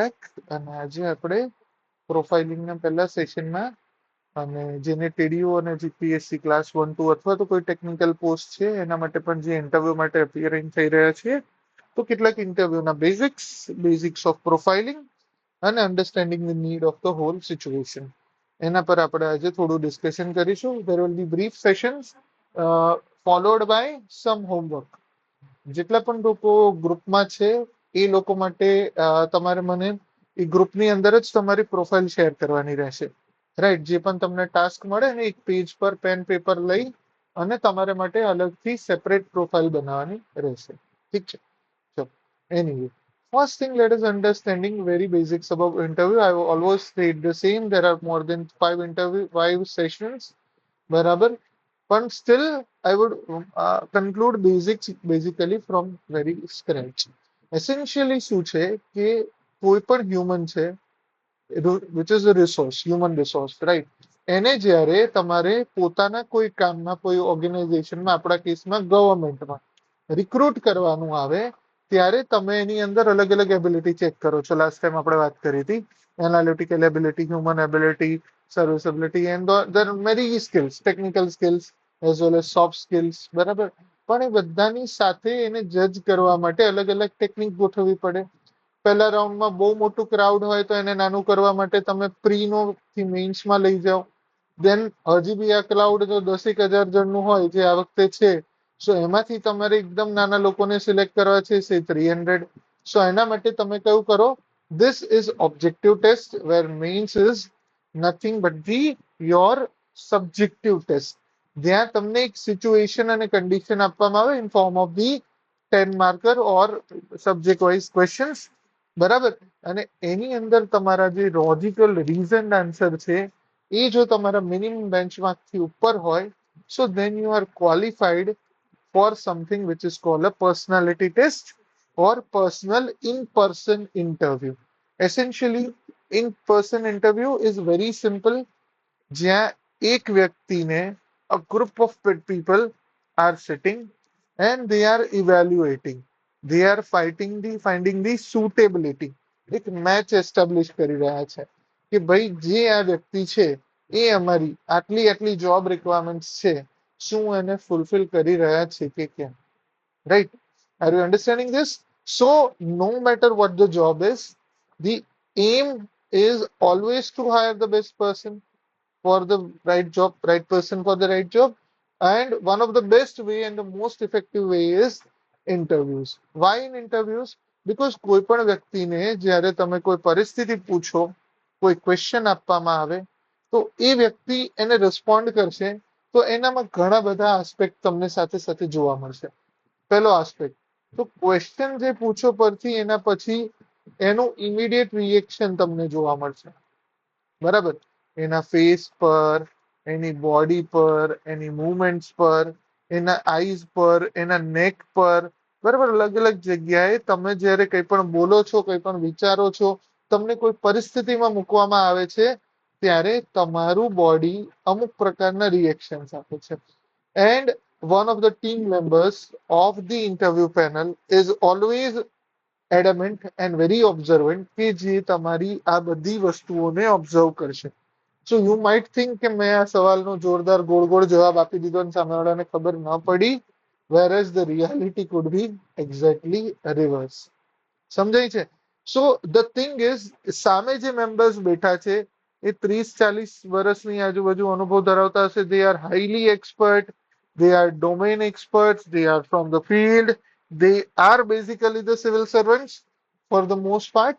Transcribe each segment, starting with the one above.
Back અને આજે આપણે પ્રોફાઇલિંગના પહેલા સેશનમાં અને જેને ટીડીઓ અને જીપીએસસી ક્લાસ 1-2 અથવા તો કોઈ ટેકનિકલ પોસ્ટ છે એના માટે પણ જે ઇન્ટરવ્યુ માટે અપિયરિંગ થઈ રહ્યા છે તો કેટલાક ઇન્ટરવ્યુના બેઝિક્સ ઓફ પ્રોફાઇલિંગ અને understanding the need of the whole situation એના પર આપણે આજે થોડું ડિસ્કશન કરીશું. There will be brief sessions followed by some homework. જેટલા પણ લોકો ગ્રુપમાં છે એ લોકો માટે તમારે મને એ ગ્રુપની અંદર જ તમારી પ્રોફાઇલ શેર કરવાની રહેશે. રાઈટ, જે પણ તમને ટાસ્ક મળે ને એક પેજ પર પેન પેપર લઈ અને તમારે માટે અલગથી સેપરેટ પ્રોફાઇલ બનાવવાની રહેશે. ઠીક છે, ચલો. Anyway, first thing, let us understanding very basics about interview. I will always say the same. There are more than 5 sessions. બરાબર, પણ still I would conclude basics basically from very scratch. Essentially શું છે કે કોઈ પણ human છે which is a resource, human resource, right? એને જ્યારે તમારે પોતાના કોઈ કામમાં કોઈ ઓર્ગેનાઇઝેશનમાં, આપણા કેસમાં ગવર્મેન્ટમાં રિક્રુટ કરવાનું આવે ત્યારે તમે એની અંદર અલગ અલગ એબિલિટી ચેક કરો છો. લાસ્ટ ટાઈમ આપણે વાત કરી હતી analytical ability, human ability, serviceability and there are many skills, technical skills as well as soft skills. બરાબર, પણ એ બધાની સાથે એને જજ કરવા માટે અલગ અલગ ટેકનિક ગોઠવવી પડે. પહેલા રાઉન્ડમાં બહુ મોટું ક્રાઉડ હોય તો એને નાનું કરવા માટે તમે પ્રીનો થી મેઇન્સમાં લઈ જાઓ. દેન હજી બી આ ક્રાઉડ જો 10,000 જણનું હોય જે આ વખતે છે, સો એમાંથી તમારે એકદમ નાના લોકોને સિલેક્ટ કરવા છે, સે 300. સો એના માટે તમે કયું કરો, this is objective test where mains is nothing but the your subjective test. જ્યાં તમને એક સિચ્યુએશન અને કન્ડિશન આપવામાં આવે in form of the 10 marker or subject wise questions. બરાબર, અને એની અંદર તમારા જે લોજિકલ રીઝન આન્સર છે એ જો તમારા મિનિમમ બેન્ચમાર્ક થી ઉપર હોય, so then you are qualified for something which is called a personality test or personal in-person interview. Essentially, in-person interview is very simple, જ્યાં એક વ્યક્તિને a group of people are sitting and they are evaluating, they are finding the suitability. એક match establish કરી રહ્યા છે કે ભાઈ જે આ વ્યક્તિ છે એ અમારી આટલી આટલી જોબ રિક્વાયરમેન્ટ્સ છે, શું એને ફૂલફિલ કરી રહ્યા છે કે કેમ. Right, are you understanding this? So no matter what the job is, the aim is always to hire the best person for the right job, right person for the right job. And one of the best way and the most effective way is interviews. Why in interviews? Because કોઈ પણ વ્યક્તિને જ્યારે તમે કોઈ પરિસ્થિતિ પૂછો, કોઈ question આપવામાં આવે તો એ વ્યક્તિ એને રિસ્પોન્ડ કરશે તો એનામાં ઘણા બધા આસ્પેક્ટ તમને સાથે સાથે જોવા મળશે. પહેલો આસ્પેક્ટ, તો ક્વેશ્ચન જે પૂછો પરથી એના પછી એનું ઇમિડિયેટ રિએક્શન તમને જોવા મળશે. બરાબર, એના ફેસ પર, એની બોડી પર, એની મૂવમેન્ટ્સ પર, એના આઈઝ પર, એના નેક પર. બરાબર, અલગ અલગ જગ્યાએ તમે જ્યારે કંઈ પણ બોલો છો, કંઈ પણ વિચારો છો, તમને કોઈ પરિસ્થિતિમાં મૂકવામાં આવે છે ત્યારે તમારું બોડી અમુક પ્રકારના રિએક્શન્સ આપે છે. And one of the team members of the interview panel is always adamant and very observant કે જે તમારી આ બધી વસ્તુઓને ઓબ્ઝર્વ કરશે. સો યુ માઇટ થિંક કે મેં આ સવાલનો જોરદાર ગોળ ગોળ જવાબ આપી દીધો અને સામેવાળાને ખબર ન પડી, whereas the reality could be exactly reverse. સમજાય છે? સો ધ થિંગ ઇઝ, સામે જે મેમ્બર્સ બેઠા છે એ 30-40 વર્ષની આજુબાજુ અનુભવ ધરાવતા હશે. they are highly expert, they are domain experts, they are from the field, they are basically the civil servants for the most part.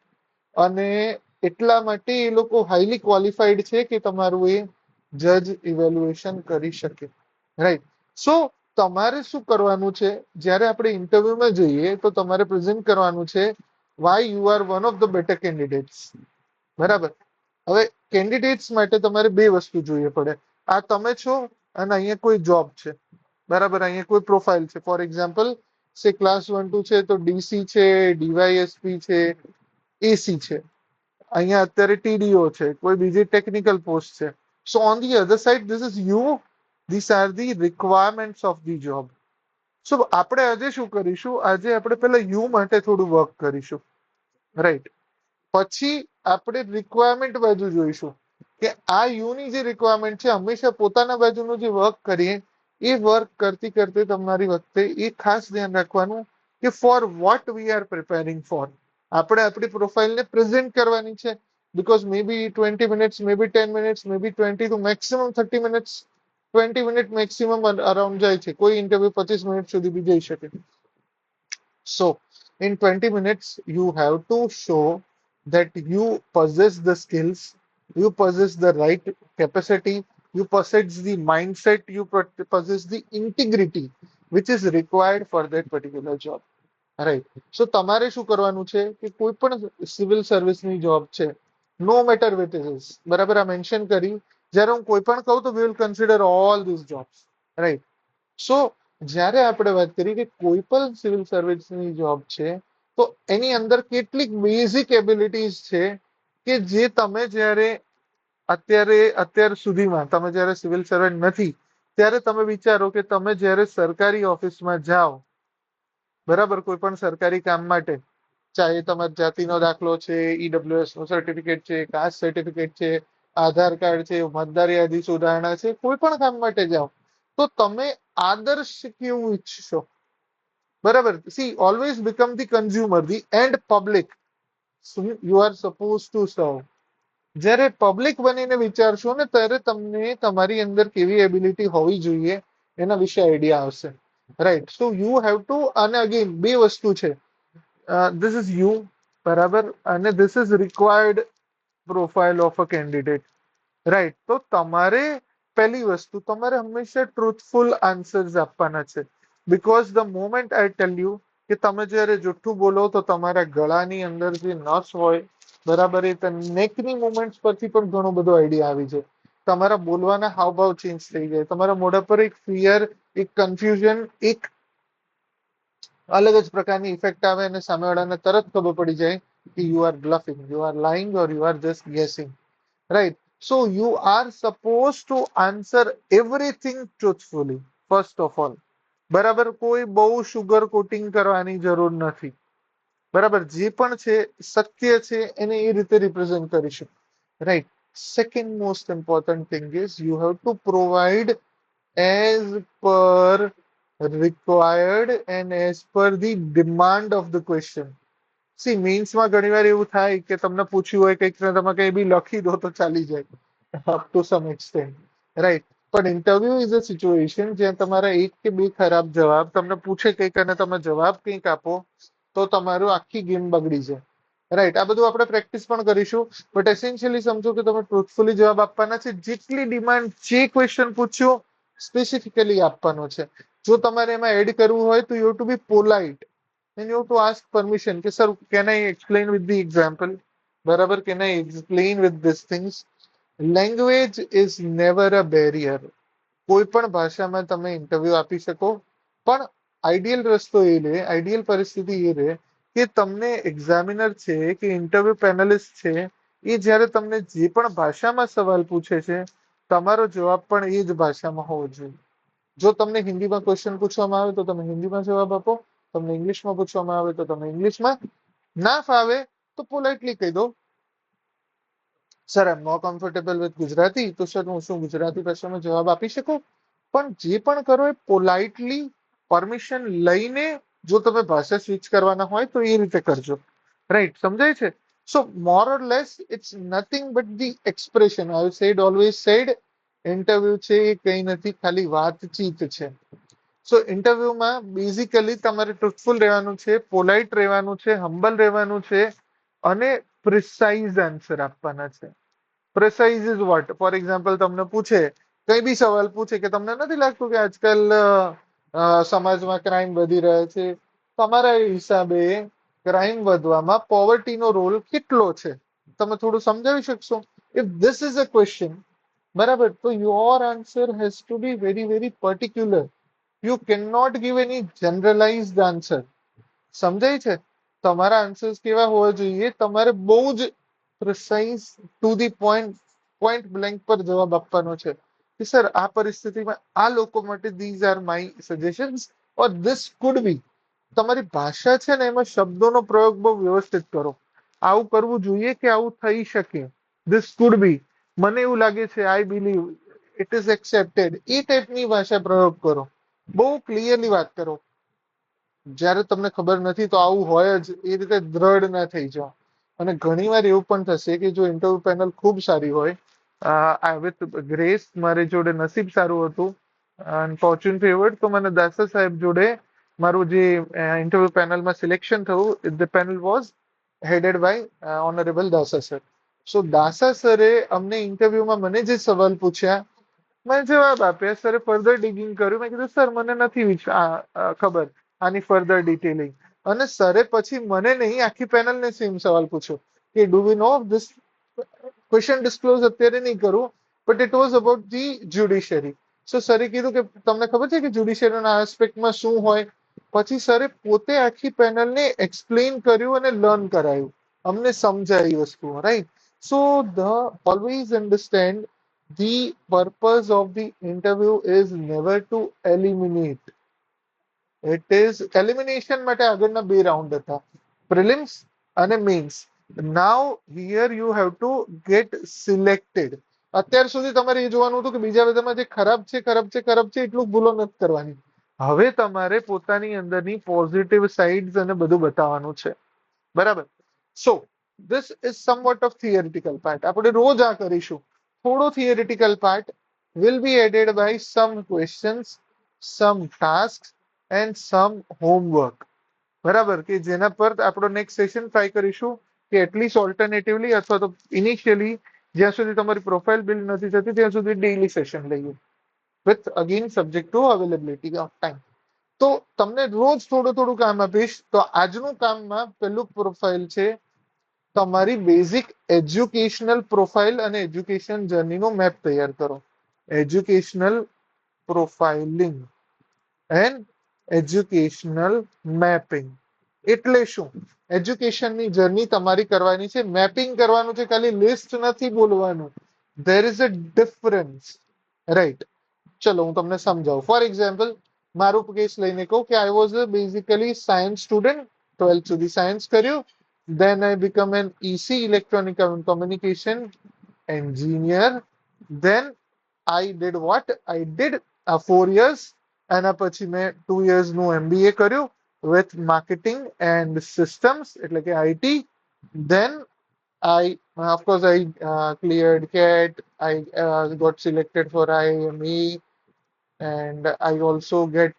અને એટલા માટે એ લોકો હાઈલી ક્વોલિફાઈડ છે કે તમારું એ જજ ઇવેલ્યુએશન કરી શકે. રાઈટ, સો તમારે શું કરવાનું છે જ્યારે આપણે ઇન્ટરવ્યુમાં જઈએ તો તમારે પ્રેઝન્ટ કરવાનું છે why you are one of the better candidates. બરાબર, હવે કેન્ડિડેટ્સ માટે તમારે બે વસ્તુ જોઈએ પડે. આ તમે છો અને અહીંયા કોઈ જોબ છે. બરાબર, અહીંયા કોઈ પ્રોફાઇલ છે. ફોર એક્ઝામ્પલ સે ક્લાસ 1-2 છે તો ડીસી છે, ડીવાયએસપી છે, એસી છે. અહીંયા અત્યારે ટીડીઓ છે, કોઈ બીજી ટેકનિકલ પોસ્ટ છે. So on the other side this is you, this are the requirements of the job. So આપણે આજે શું કરીશું, આજે આપણે પહેલા યુ માટે થોડું વર્ક કરીશું. રાઈટ, પછી આપણે રિક્વાયરમેન્ટ બાજુ જોઈશું કે આ યુની જે રિક્વાયરમેન્ટ છે, હંમેશા પોતાના બાજુનું જે વર્ક કરીએ એ વર્ક કરતી કરતી તમારી વખતે એ ખાસ ધ્યાન રાખવાનું કે for what we are preparing for. આપણે આપણી પ્રોફાઇલને પ્રેઝન્ટ કરવાની છે. Because may be 20 minutes, may be 10 minutes, may be 20 to maximum 30 minutes, 20 minute maximum around જાય છે. કોઈ ઇન્ટરવ્યુ 25 મિનિટ સુધી બી જઈ શકે. So, in 20 minutes, you have to show that you possess the skills, you possess the right capacity, you possess the mindset, you possess the integrity which is required for that particular job. Right. So તમારે શું કરવાનું છે કે કોઈ પણ civil સર્વિસની job છે, નો matter which is, બરાબર, આ મેન્શન કરી જ્યારે હું કોઈ પણ કહું તો we will consider all this jobs, right. So જ્યારે આપણે વાત કરીએ કે કોઈ પણ સિવિલ સર્વિસની જોબ છે તો એની અંદર કેટલીક બેઝિક એબિલિટીઝ છે કે જે તમે જ્યારે અત્યાર સુધીમાં તમે જ્યારે સિવિલ સર્વન્ટ નથી ત્યારે તમે વિચારો કે તમે જ્યારે સરકારી ઓફિસમાં જાઓ, બરાબર, કોઈ પણ સરકારી કામ માટે, ચાહે તમારી જાતિનો દાખલો છે, ઈડબ્લ્યુએસ નું સર્ટિફિકેટ છે, કાસ્ટ સર્ટિફિકેટ છે, આધાર કાર્ડ છે, મતદાર યાદી સુધારણા છે, કોઈ પણ કામ માટે જાઓ તો તમે આદર્શ કેવું ઈચ્છશો, બરાબર. C always become the consumer, the end public you are suppose two સર્વ. જ્યારે પબ્લિક બનીને વિચારશો ને ત્યારે તમને તમારી અંદર કેવી એબિલિટી હોવી જોઈએ એના વિશે આઈડિયા આવશે, right. So you have two, અને અગેન બે વસ્તુ છે, ધીસ ઇઝ યુ, બરાબર, અને this is required profile of a candidate, right. તો તમારે પહેલી વસ્તુ, તમારે હંમેશા ટ્રુથફુલ આન્સર્સ આપવાના છે. Because the moment I tell you કે તમે જ્યારે જુઠ્ઠું બોલો તો તમારા ગળાની અંદર જે નસ હોય, બરાબર, એ નેકની મુવમેન્ટ્સ પરથી પણ ઘણો બધો આઈડિયા આવી જાય. તમારા બોલવાના હાવભાવ ચેન્જ થઈ જાય, તમારા મોઢા પર એક ફિયર, એક કન્ફ્યુઝન, એક અલગ જ પ્રકારની ઇફેક્ટ આવે અને સામેવાળાને તરત ખબર પડી જાય કે you are bluffing, you are lying, or you are just guessing, right. So you are suppose to answer everything truthfully first of all, બરાબર. કોઈ બહુ શુગર કોટિંગ કરવાની જરૂર નથી, બરાબર. જે પણ છે સત્ય છે એને એ રીતે રિપ્રેઝન્ટ કરીશું, right. Second most important thing is you have two provide as per required and as per the demand of the question. સી મેન્સમાં ઘણીવાર એવું થાય કે તમને પૂછ્યું હોય કંઈક ને તમે કંઈ બી લખી દો તો ચાલી જાય, up to some extent, right. પણ ઇન્ટરવ્યુ ઇઝ અ સિચ્યુએશન જ્યાં તમારા એક કે બે ખરાબ જવાબ, તમને પૂછે કંઈક અને તમે જવાબ કંઈક આપો તો તમારું આખી ગેમ બગડી જાય, રાઈટ. આ બધું આપણે પ્રેક્ટિસ પણ કરીશું, બટ એસેન્શિયલી સમજો કે તમે ટ્રુથફુલી જવાબ આપવાના છે. જેટલી ડિમાન્ડ, જે ક્વેશ્ચન પૂછ્યો સ્પેસિફિકલી આપવાનો છે. જો તમારે એમાં એડ કરવું હોય તો you have to be polite and you have to ask permission કે sir can I explain with the example, બરાબર, can I explain with these things. Language is never a barrier. કોઈ પણ ભાષામાં તમે ઇન્ટરવ્યુ આપી શકો, પણ આઈડિયલ રસ્તો એ રહે, આઈડિયલ પરિસ્થિતિ એ રહે કે તમને એક્ઝામિનર છે કે ઇન્ટરવ્યુ પેનલિસ્ટ છે એ જ્યારે તમને જે પણ ભાષામાં સવાલ પૂછે છે તમારો જવાબ પણ એ જ ભાષામાં હોવો જોઈએ. જો તમને હિન્દીમાં ક્વેશ્ચન પૂછવામાં આવે તો તમે હિન્દીમાં જવાબ આપો, તમને ઇંગ્લિશમાં પૂછવામાં આવે તો તમે ઇંગ્લિશમાં, ના ફાવે તો પોલાઇટલી કહી દો sir I am not comfortable with Gujarati, તો સર હું શું ગુજરાતી ભાષામાં જવાબ આપી શકું. પણ જે પણ કરો એ પોલાઇટલી પરમિશન લઈને, જો તમે ભાષા સ્વિચ કરવાના હોય તો એ રીતે કરજો, રાઈટ. સમજાય છે? So more or less it's nothing but the expression. I said, always said, interview છે એ કઈ નથી, ખાલી વાતચીત છે. સો ઇન્ટરવ્યુમાં બેઝિકલી તમારે ટ્રુથફુલ રહેવાનું છે, પોલાઇટ રહેવાનું છે, હમ્બલ રહેવાનું છે અને પ્રિસાઇઝ આન્સર આપવાના છે. Precise is what? For example તમને પૂછે, કઈ બી સવાલ પૂછે કે તમને નથી લાગતું કે આજકાલ સમાજમાં ક્રાઇમ વધી રહ્યા છે, તમારા હિસાબે ક્રાઇમ વધવામાં પોવર્ટીનો રોલ કેટલો છે, તમે થોડું સમજાવી શકશો? If this is a question, બરાબર, તો your answer has to be very very particular. You can not give any generalised answer. સમજાય છે? તમારા આન્સર્સ કેવા હોવા જોઈએ? તમારે બહુ જ precise, to the point, point blank પર જવાબ આપવાનો છે કે સર આ પરિસ્થિતિમાં આ લોકો માટે these are my suggestions or this food બી. તમારી ભાષા છે ને એમાં શબ્દોનો પ્રયોગ બહુ વ્યવસ્થિત કરો. આવું કરવું જોઈએ કે આવું થઈ શકે, ધીસ કુડ બી, મને એવું લાગે છે, I believe, it is accepted, એ ટાઈપની ભાષા પ્રયોગ કરો. બહુ ક્લિયરલી વાત કરો. જ્યારે તમને ખબર નથી તો આવું હોય જ, એ રીતે દ્રઢ ના થઈ જાઓ. અને ઘણી વાર એવું પણ થશે કે જો ઇન્ટરવ્યુ પેનલ ખૂબ સારી હોય, વિથ ગ્રેસ, મારી જોડે નસીબ સારું હતું અને ફોર્ચ્યુન ફેવર્ડ, તો મને દાસા સાહેબ જોડે મારું જે ઇન્ટરવ્યુ પેનલમાં સિલેક્શન થયું, the panel was headed by honourable Dasa sir. So Dasa સરે અમને ઇન્ટરવ્યુમાં મને જે સવાલ પૂછ્યા, મેં જવાબ આપ્યા. સરે ફર્ધર ડિગિંગ કર્યું. મેં કીધું સર મને નથી ખબર આની ફર્ધર ડિટેલિંગ. અને સરે પછી મને નહીં, આખી પેનલને સેમ સવાલ પૂછ્યો કે do we know this question disclose અત્યારે નહીં કરું, but it was about the judiciary. So સરે કીધું કે તમને ખબર છે કે જ્યુડિશરીના આસ્પેક્ટમાં શું હોય? પછી સરે પોતે આખી પેનલને એક્સપ્લેન કર્યું અને લર્ન કરાયું, અમને સમજાય એ વસ્તુ, right? So the always understand the purpose of the interview is never to eliminate. It is elimination માટે આગળના બે રાઉન્ડ હતા, પ્રિલિમ્સ અને mains. Now here you have two gate selected. અત્યાર સુધી તમારે એ જોવાનું હતું કે બીજા બધામાં જે ખરાબ છે ખરાબ છે ખરાબ છે એટલું ભૂલો નથી કરવાની. હવે તમારે પોતાની અંદરની પોઝિટિવ સાઇડ્સ અને બધું બતાવવાનું છે, બરાબર? So this is somewhat of theoretical part. આપણે રોજ આ કરીશું. થોડો theoretical part will be added by some questions, some tasks and some homework. બરાબર? કે જેના પર આપણો નેક્સ્ટ સેશન ટ્રાય કરીશું કે એટલીસ્ટ ઓલ્ટરનેટિવલી અથવા તો ઇનિશિયલી જ્યાં સુધી તમારી પ્રોફાઇલ બિલ્ડ નથી થતી ત્યાં સુધી ડેઈલી સેશન લઈએ, with again subject to availability of time. તો તમને રોજ થોડું થોડું કામ આપીશ. તો આજનું કામમાં પેલું પ્રોફાઇલ છે તમારી બેઝિક એજ્યુકેશનલ પ્રોફાઇલ અને એજ્યુકેશન જર્નીનો મેપ તૈયાર કરો. Educational profiling and educational mapping એટલે શું? એજ્યુકેશનની જર્ની તમારી કરવાની છે, મેપિંગ કરવાનું છે, ખાલી લિસ્ટ નથી બોલવાનું. There is a difference, right? ચલો હું તમને સમજાવું. ફોર એક્ઝામ્પલ, મારું કેસ લઈને કહું કે I was basically science student, 12th સુધી સાયન્સ કર્યું. Then I become an EC, electronic communication engineer. Then I did what? I did 4 years. એના પછી મેં 2 years નું MBA કર્યું with marketing and systems, એટલે કે IT. Then I, of course, I cleared CAT. I got selected for IIME, and I also get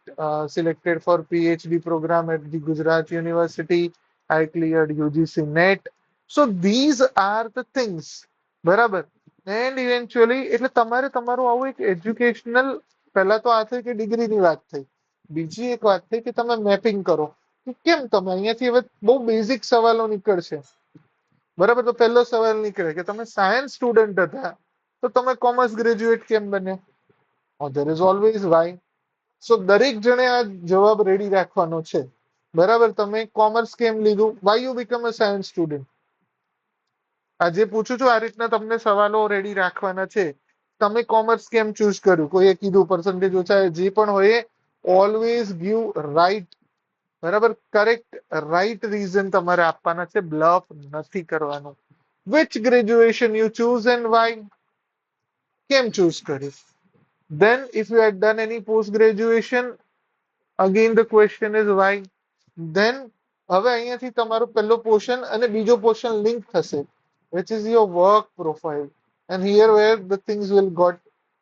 selected for PhD program at the Gujarat University. I cleared UGC NET. So these are the things, બરાબર? And eventually એટલે તમારે તમારું આવું એક educational, પહેલા તો આ થઈ કે ડિગ્રીની વાત થઈ, બીજી એક વાત થઈ કે તમે મેપિંગ કરો કે કેમ તમે અહીંયાથી હવે બહુ બેઝિક સવાલો નીકળશે, બરાબર? તો પહેલો સવાલ નીકળે કે તમે સાયન્સ સ્ટુડન્ટ હતા તો તમે કોમર્સ ગ્રેજ્યુએટ કેમ બન્યા? There is always why. So દરેક જણે આ જવાબ રેડી રાખવાનો છે, બરાબર? તમે કોમર્સ કેમ લીધું? Why you become a science student? આ જે પૂછું છું આ રીતના તમને સવાલો રેડી રાખવાના છે. તમે કોમર્સ કેમ ચૂઝ કર્યું? કોઈએ કીધું પર્સન્ટેજ ઓછા, જે પણ હોય, ઓલવેઝ ગીવ રાઈટ, બરાબર? કરેક્ટ રાઈટ રીઝન તમારે આપવાના છે, બ્લફ નથી કરવાનું. Which graduation you choose and why? કેમ ચૂઝ કર્યું? Then if you had done any post graduation, again the question is why. Then હવે અહીંયાથી તમારો પહેલો પોર્શન અને બીજો પોર્શન લિંક થશે, which is your work profile, and here where the things will got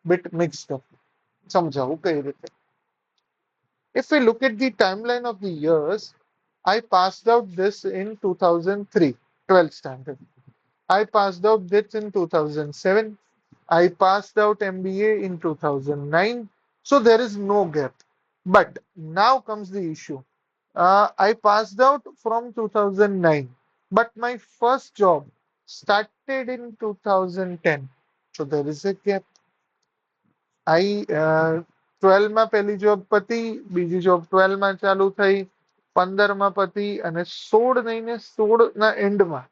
bit mixed up. સમજાવું કઈ રીતે? If we look at the timeline of the years, I passed out this in 2003, 12th standard. I passed out this in 2007. I passed out MBA in 2009. So there is no gap. But now comes the issue. I passed out from 2009, but my first job started in 2010. So there is a gap. I 12 માં પહેલી job પતી, બીજી job 12 માં ચાલુ થઈ, 15 માં પતી અને 16 નહીં ને 16 ના એન્ડમાં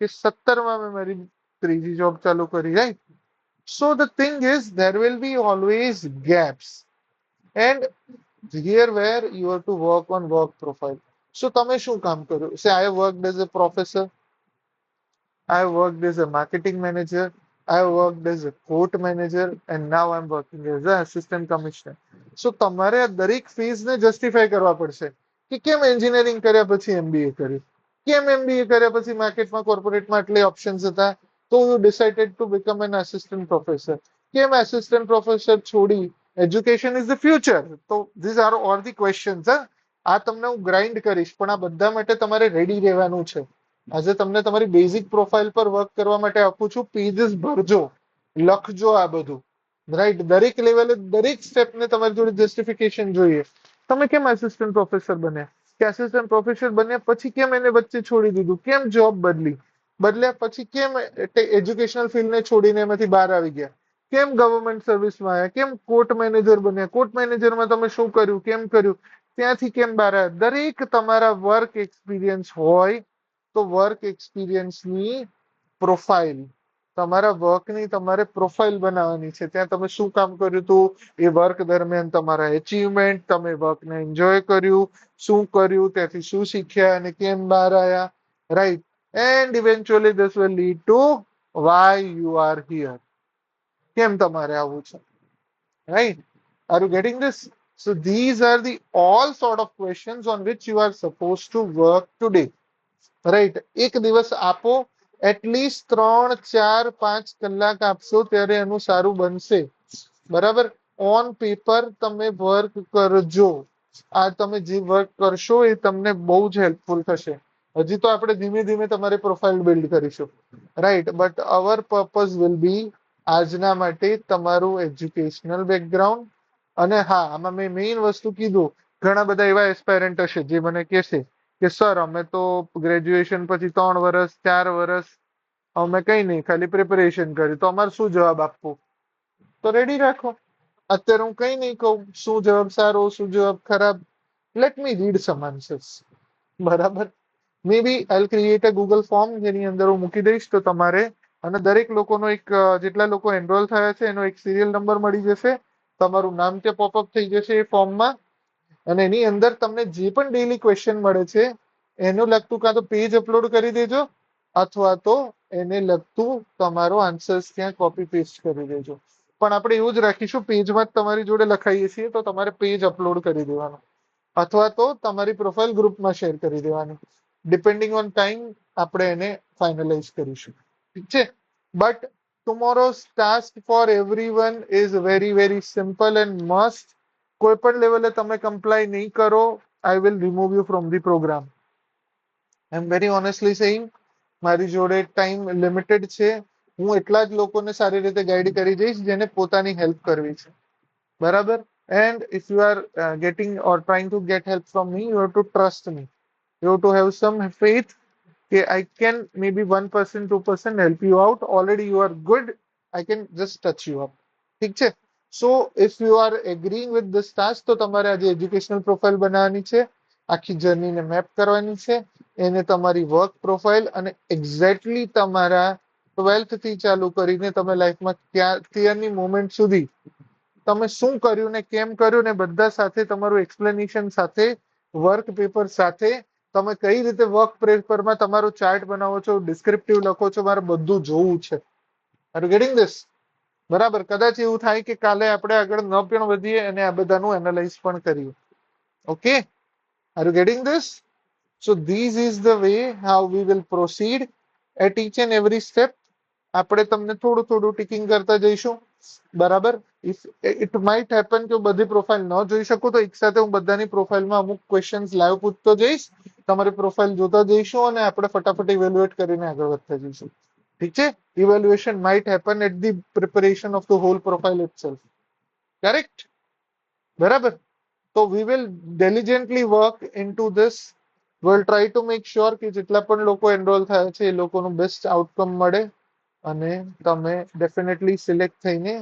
કે 17 માં મેં મારી ત્રીજી જોબ ચાલુ કરી, right? So the thing is, there will be always gaps, and here where you have to work on work profile. So તમે શું કામ કર્યું? Say I have worked as a professor. I worked as a marketing manager, I worked as a court manager, and now I'm working as an assistant commissioner. So તમારે આ દરેક phase ને justify કરવા પડશે કે કેમ એન્જિનિયરિંગ કર્યા પછી એમબીએ કર્યું, કેમ એમબીએ કર્યા પછી માર્કેટમાં કોર્પોરેટમાં આટલી ઓપ્શન્સ હતા તો you decided to become N assistant professor, કેમ આસિસ્ટન્ટ પ્રોફેસર છોડી, એજ્યુકેશન ઇઝ ધ ફ્યુચર. તો these are all the questions. આ તમને હું ગ્રાઇન્ડ કરીશ પણ આ બધા માટે તમારે રેડી રહેવાનું છે. આજે તમને તમારી બેઝિક પ્રોફાઇલ પર વર્ક કરવા માટે આપું છું, પેજીસ ભરજો, લખજો આ બધું, રાઈટ. દરેક લેવલે દરેક સ્ટેપને તમારી જોડે જસ્ટિફિકેશન જોઈએ. તમે કેમ આસિસ્ટન્ટ પ્રોફેસર બન્યા, કે આસિસ્ટન્ટ પ્રોફેસર બન્યા પછી કેમ એને વચ્ચે છોડી દીધું, કેમ જોબ બદલી, બદલ્યા પછી કેમ એજ્યુકેશનલ ફિલ્ડને છોડીને એમાંથી બહાર આવી ગયા, કેમ ગવર્મેન્ટ સર્વિસમાં આવ્યા, કેમ કોર્ટ મેનેજર બન્યા, કોર્ટ મેનેજરમાં તમે શું કર્યું, કેમ કર્યું, ત્યાંથી કેમ બહાર આવ્યા. દરેક તમારા વર્ક એક્સપિરિયન્સ હોય તો વર્ક એક્સપિરિયન્સની પ્રોફાઇલ, તમારા વર્કની તમારે પ્રોફાઇલ બનાવવાની છે. ત્યાં તમે શું કામ કર્યું હતું, એ વર્ક દરમિયાન તમારા એચિવમેન્ટ, તમે વર્કને એન્જોય કર્યું, શું કર્યું, ત્યાંથી શું શીખ્યા અને કેમ બહાર આવ્યા, right. And eventually this will lead to why you are here, કેમ તમારે આવું છે, right. Are you getting this? So these are the all sort of questions on which you are supposed to work today. Right. એક દિવસ આપો, at least 3, 4, 5 કલાક આપશો ત્યારે એનું સારું બનશે. બરાબર. ઓન પેપર તમે વર્ક કરજો. આ તમે જે વર્ક કરશો એ તમને બહુ જ હેલ્પફુલ થશે. હજી તો આપણે ધીમે ધીમે તમારી પ્રોફાઇલ બિલ્ડ કરીશું, right. But our purpose will be આજના માટે તમારું એજ્યુકેશનલ બેકગ્રાઉન્ડ. અને હા, આમાં મેં મેઇન વસ્તુ કીધું, ઘણા બધા એવા એસ્પાયરન્ટ હશે જે મને કહેશે કે સર અમે તો ગ્રેજ્યુએશન પછી 3 વર્ષ 4 વર્ષ અમે કઈ નહીં ખાલી પ્રિપેરેશન કર્યું, તો અમારે શું જવાબ આપવો? તો રેડી રાખો. અત્યારે હું કઈ નહીં કહું શું જવાબ સારો શું જવાબ ખરાબ. લેટ મી રીડ સમ આન્સર્સ. બરાબર. મે બી આઈ ક્રિએટ અ ગૂગલ ફોર્મ જેની અંદર હું મૂકી દઈશ તો તમારે અને દરેક લોકોનો એક જેટલા લોકો એનરોલ થયા છે એનો એક સિરિયલ નંબર મળી જશે. તમારું નામ ત્યાં પોપઅપ થઈ જશે એ ફોર્મમાં અને એની અંદર તમને જે પણ ડેલી ક્વેશ્ચન મળે છે એનું લગતું કાં તો પેજ અપલોડ કરી દેજો અથવા તો એને લગતું તમારો આન્સર્સ ત્યાં કોપી પેસ્ટ કરી દેજો. પણ આપણે એવું જ રાખીશું, પેજમાં જ તમારી જોડે લખાઈએ છીએ તો તમારે પેજ અપલોડ કરી દેવાનું અથવા તો તમારી પ્રોફાઇલ ગ્રુપમાં શેર કરી દેવાની. ડિપેન્ડિંગ ઓન ટાઈમ આપણે એને ફાઇનલાઇઝ કરીશું. ઠીક છે. But tomorrow's task for everyone is very very simple and must. કોઈ પણ લેવલે તમે કમ્પ્લાય નહીં કરો, I will remove you from the program. I am very honestly saying, મારી જોડે ટાઈમ લિમિટેડ છે. હું એટલા જ લોકોને સારી રીતે ગાઈડ કરી જઈશ જેને પોતાની હેલ્પ કરવી છે. બરાબર. And if you R getting or trying to get help from me, you have to trust me. You have to have some faith કે I can maybe 1%, 2% help you out. Already you are good. I can just touch you up. ઠીક છે. So if you are agreeing with this task તો તમારે આજે educational profile બનાવવાની છે, આખી જર્નીને map કરવાની છે, એને તમારી વર્ક પ્રોફાઇલ અને એક્ઝેક્ટલી તમારા 12th થી ચાલુ કરીને તમે લાઈફમાં ક્યારની મોમેન્ટ સુધી તમે શું કર્યું ને કેમ કર્યું ને બધા સાથે તમારું એક્સપ્લેનેશન સાથે વર્ક પેપર સાથે તમે કઈ રીતે વર્ક પેપરમાં તમારો ચાર્ટ બનાવો છો, ડિસ્ક્રિપ્ટિવ લખો છો, મારે બધું જોવું છે. R you getting this? બરાબર. કદાચ એવું થાય કે કાલે આપણે આગળ ન પણ વધીએ અને આ બધાનું એનાલાઇઝ પણ કરીએ. Okay, R you getting this? So this is the way how we will proceed at each and every step. આપણે તમને થોડું થોડું ટીકિંગ કરતા જઈશું. બરાબર. ઇફ ઇટ માઇટ હેપન કે બધી પ્રોફાઇલ ન જોઈ શકું તો એક સાથે હું બધાની પ્રોફાઇલમાં અમુક ક્વેશ્ચન્સ લાઈવ પૂછતો જઈશ, તમારી પ્રોફાઇલ જોતા જઈશું અને આપણે ફટાફટ ઇવેલ્યુએટ કરીને આગળ વધતા જઈશું. ઠીક છે. Evaluation might happen at the preparation of the whole profile itself. Correct? બરાબર. તો we will diligently work into this. we'll try to make sure કે જેટલા પણ લોકો એનરોલ થયા છે એ લોકોનું બેસ્ટ આઉટકમ મળે અને તમે ડેફિનેટલી સિલેક્ટ થઈને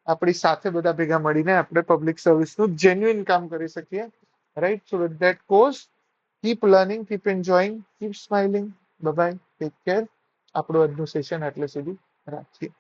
આપણી સાથે બધા ભેગા મળીને આપણે પબ્લિક સર્વિસનું જેન્યુઇન કામ કરી શકીએ. Right. So with that cause keep learning, keep enjoying, keep smiling. Bye bye, take care. આપણું આજનું સેશન એટલે સુધી રાખીએ.